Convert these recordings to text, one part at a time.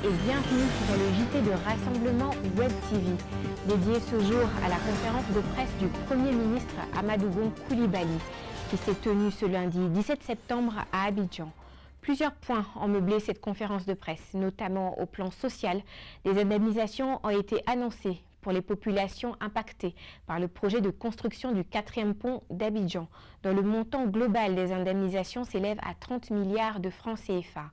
et bienvenue dans le JT de Rassemblement Web TV, dédié ce jour à la conférence de presse du Premier ministre Amadou Gon Coulibaly, qui s'est tenue ce lundi 17 septembre à Abidjan. Plusieurs points ont meublé cette conférence de presse, notamment au plan social. Des indemnisations ont été annoncées pour les populations impactées par le projet de construction du 4e pont d'Abidjan, dont le montant global des indemnisations s'élève à 30 milliards de francs CFA.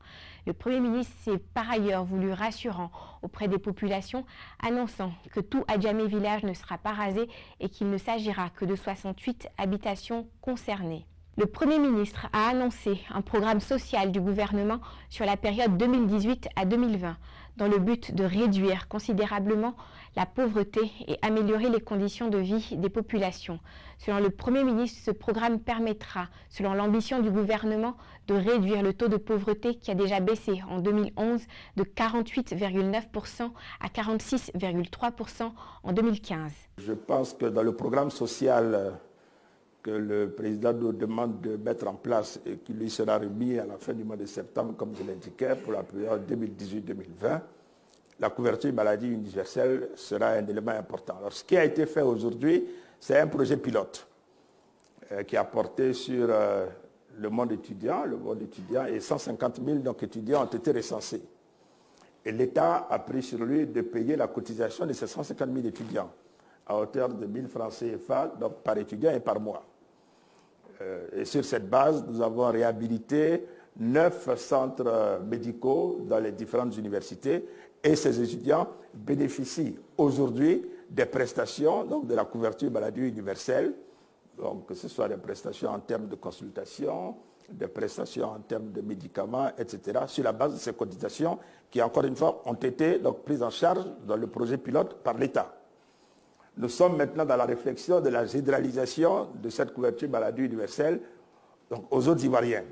Le Premier ministre s'est par ailleurs voulu rassurant auprès des populations, annonçant que tout Adjamé village ne sera pas rasé et qu'il ne s'agira que de 68 habitations concernées. Le Premier ministre a annoncé un programme social du gouvernement sur la période 2018 à 2020, dans le but de réduire considérablement la pauvreté et améliorer les conditions de vie des populations. Selon le Premier ministre, ce programme permettra, selon l'ambition du gouvernement, de réduire le taux de pauvreté qui a déjà baissé en 2011 de 48,9% à 46,3% en 2015. Je pense que dans le programme social que le président nous demande de mettre en place et qui lui sera remis à la fin du mois de septembre, comme je l'indiquais, pour la période 2018-2020, la couverture maladie universelle sera un élément important. Alors, ce qui a été fait aujourd'hui, c'est un projet pilote qui a porté sur le monde étudiant, et 150 000 étudiants ont été recensés. Et l'État a pris sur lui de payer la cotisation de ces 150 000 étudiants à hauteur de 1 000 francs CFA, donc par étudiant et par mois. Et sur cette base, nous avons réhabilité 9 centres médicaux dans les différentes universités et ces étudiants bénéficient aujourd'hui des prestations, donc de la couverture maladie universelle, donc que ce soit des prestations en termes de consultation, des prestations en termes de médicaments, etc., sur la base de ces cotisations qui, encore une fois, ont été donc prises en charge dans le projet pilote par l'État. Nous sommes maintenant dans la réflexion de la généralisation de cette couverture maladie universelle donc aux autres Ivoiriens.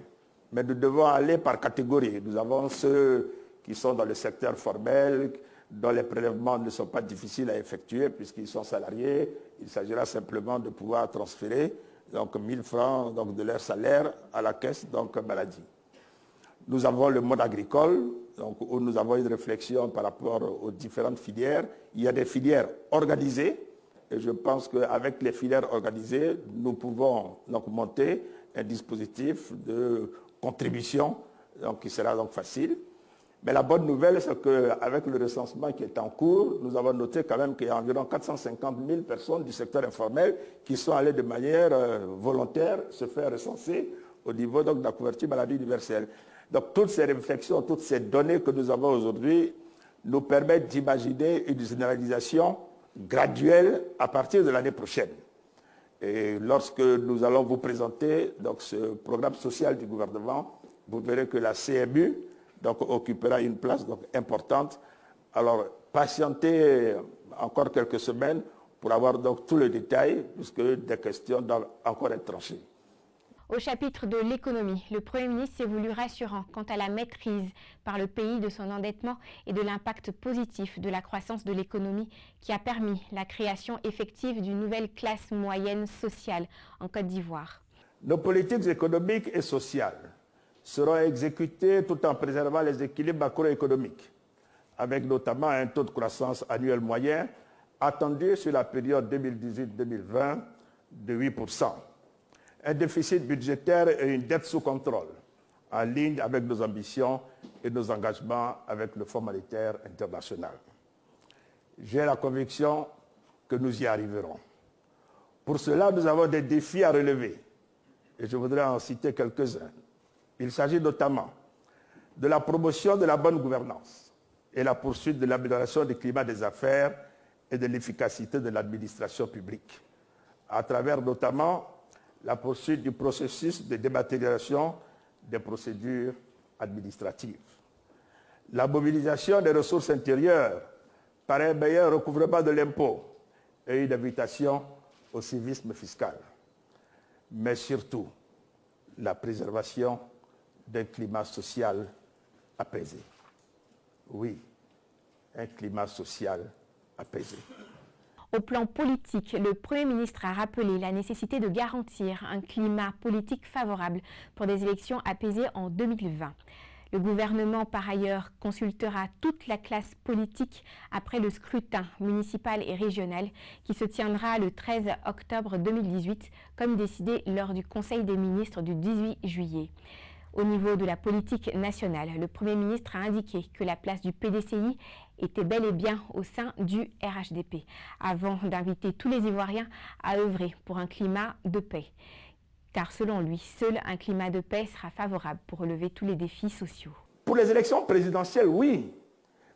Mais nous devons aller par catégorie. Nous avons ceux qui sont dans le secteur formel, dont les prélèvements ne sont pas difficiles à effectuer puisqu'ils sont salariés. Il s'agira simplement de pouvoir transférer donc 1 000 francs donc, de leur salaire à la caisse donc, maladie. Nous avons le monde agricole, donc, où nous avons une réflexion par rapport aux différentes filières. Il y a des filières organisées. Et je pense qu'avec les filières organisées, nous pouvons donc monter un dispositif de contribution donc, qui sera donc facile. Mais la bonne nouvelle, c'est qu'avec le recensement qui est en cours, nous avons noté quand même qu'il y a environ 450 000 personnes du secteur informel qui sont allées de manière volontaire se faire recenser au niveau donc, de la couverture maladie universelle. Donc toutes ces réflexions, toutes ces données que nous avons aujourd'hui nous permettent d'imaginer une généralisation graduelle à partir de l'année prochaine. Et lorsque nous allons vous présenter donc, ce programme social du gouvernement, vous verrez que la CMU donc, occupera une place donc, importante. Alors, patientez encore quelques semaines pour avoir donc, tout le détail, puisque des questions doivent encore être tranchées. Au chapitre de l'économie, le Premier ministre s'est voulu rassurant quant à la maîtrise par le pays de son endettement et de l'impact positif de la croissance de l'économie qui a permis la création effective d'une nouvelle classe moyenne sociale en Côte d'Ivoire. Nos politiques économiques et sociales seront exécutées tout en préservant les équilibres macroéconomiques, avec notamment un taux de croissance annuel moyen attendu sur la période 2018-2020 de 8%. Un déficit budgétaire et une dette sous contrôle, en ligne avec nos ambitions et nos engagements avec le Fonds monétaire international. J'ai la conviction que nous y arriverons. Pour cela, nous avons des défis à relever, et je voudrais en citer quelques-uns. Il s'agit notamment de la promotion de la bonne gouvernance et la poursuite de l'amélioration du climat des affaires et de l'efficacité de l'administration publique, à travers notamment la poursuite du processus de dématérialisation des procédures administratives. La mobilisation des ressources intérieures par un meilleur recouvrement de l'impôt et une invitation au civisme fiscal. Mais surtout, la préservation d'un climat social apaisé. Oui, un climat social apaisé. Au plan politique, le Premier ministre a rappelé la nécessité de garantir un climat politique favorable pour des élections apaisées en 2020. Le gouvernement, par ailleurs, consultera toute la classe politique après le scrutin municipal et régional qui se tiendra le 13 octobre 2018, comme décidé lors du Conseil des ministres du 18 juillet. Au niveau de la politique nationale, le Premier ministre a indiqué que la place du PDCI était bel et bien au sein du RHDP, avant d'inviter tous les Ivoiriens à œuvrer pour un climat de paix. Car selon lui, seul un climat de paix sera favorable pour relever tous les défis sociaux. Pour les élections présidentielles, oui,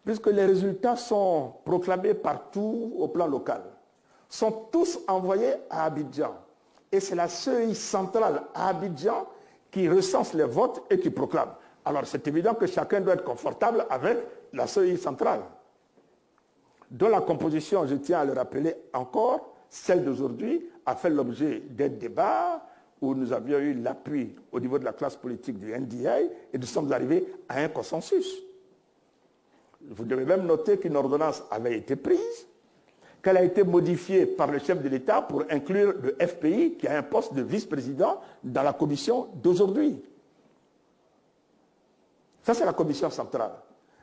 puisque les résultats sont proclamés partout au plan local, sont tous envoyés à Abidjan. Et c'est la CEI centrale à Abidjan qui recense les votes et qui proclame. Alors c'est évident que chacun doit être confortable avec la CEI centrale, dont la composition, je tiens à le rappeler encore, celle d'aujourd'hui, a fait l'objet d'un débat où nous avions eu l'appui au niveau de la classe politique du NDA et nous sommes arrivés à un consensus. Vous devez même noter qu'une ordonnance avait été prise, qu'elle a été modifiée par le chef de l'État pour inclure le FPI, qui a un poste de vice-président dans la commission d'aujourd'hui. Ça, c'est la commission centrale.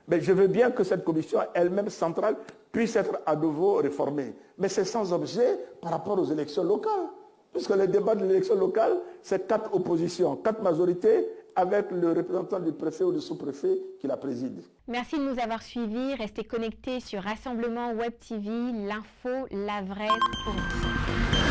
Mais je veux bien que cette commission elle-même centrale puisse être à nouveau réformée. Mais c'est sans objet par rapport aux élections locales. Puisque le débat de l'élection locale, c'est 4 oppositions, 4 majorités, avec le représentant du préfet ou du sous-préfet qui la préside. Merci de nous avoir suivis. Restez connectés sur Rassemblement Web TV, l'info, la vraie pour vous.